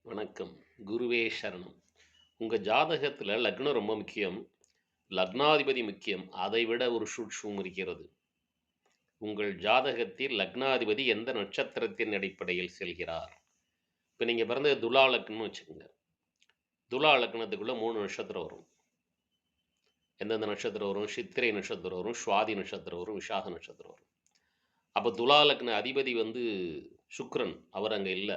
வணக்கம். குருவே சரணம். உங்க ஜாதகத்துல லக்னம் ரொம்ப முக்கியம். லக்னாதிபதி முக்கியம். அதை விட ஒரு சூட்சுமம் இருக்கிறது. உங்கள் ஜாதகத்தில் லக்னாதிபதி எந்த நட்சத்திரத்தின் அடிப்படையில் செல்கிறார்? இப்ப நீங்க பிறந்தது துலா லக்னம்னு வச்சுக்கங்க. துலா லக்னத்துக்குள்ள 3 நட்சத்திரம் வரும். எந்தெந்த நட்சத்திரம் வரும்? சித்திரை நட்சத்திரம் வரும், சுவாதி நட்சத்திரம் வரும், விசாக நட்சத்திரம் வரும். அப்ப துலா லக்ன அதிபதி சுக்கிரன். அவர் அங்க இல்ல.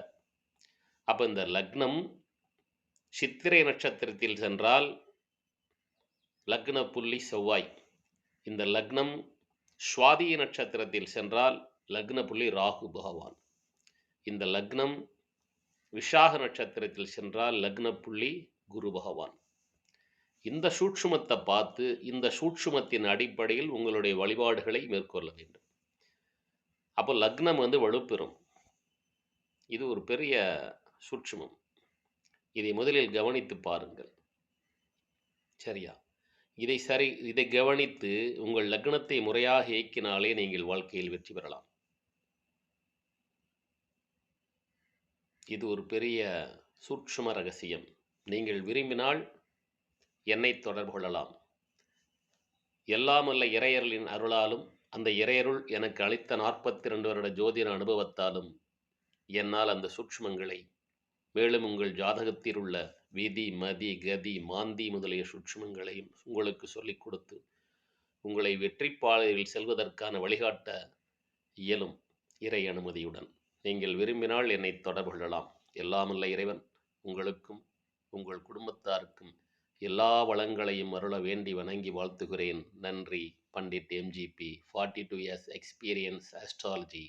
அப்ப இந்த லக்னம் சித்திரை நட்சத்திரத்தில் சென்றால் லக்ன புள்ளி செவ்வாய். இந்த லக்னம் சுவாதி நட்சத்திரத்தில் சென்றால் லக்ன புள்ளி ராகு பகவான். இந்த லக்னம் விஷாக நட்சத்திரத்தில் சென்றால் லக்ன புள்ளி குரு பகவான். இந்த சூட்சுமத்தை பார்த்து இந்த சூட்சுமத்தின் அடிப்படையில் உங்களுடைய வழிபாடுகளை மேற்கொள்ள வேண்டும். அப்போ லக்னம் வலுப்பெறும். இது ஒரு பெரிய சூட்சுமம். இதை முதலில் கவனித்து பாருங்கள். சரியா? இதை கவனித்து உங்கள் லக்னத்தை முறையாக இயக்கினாலே நீங்கள் வாழ்க்கையில் வெற்றி பெறலாம். இது ஒரு பெரிய சூட்சும ரகசியம். நீங்கள் விரும்பினால் என்னை தொடர்பு கொள்ளலாம். எல்லாம் வல்ல இறையருளின் அருளாலும் அந்த இறையருள் எனக்கு அளித்த 42 வருட ஜோதிட அனுபவத்தாலும் என்னால் அந்த சூட்சுமங்களை மேலும் உங்கள் ஜாதகத்தில் உள்ள விதி, மதி, கதி, மாந்தி முதலிய சூட்சுமங்களையும் உங்களுக்கு சொல்லிக் கொடுத்து உங்களை வெற்றி பாதையில் செல்வதற்கான வழிகாட்ட இயலும் இறை அனுமதியுடன். நீங்கள் விரும்பினால் என்னை தொடர்பு கொள்ளலாம். எல்லாமல்ல இறைவன் உங்களுக்கும் உங்கள் குடும்பத்தாருக்கும் எல்லா வளங்களையும் அருள வேண்டி வணங்கி வாழ்த்துகிறேன். நன்றி. Pandit MGP, 42 years experience, astrology.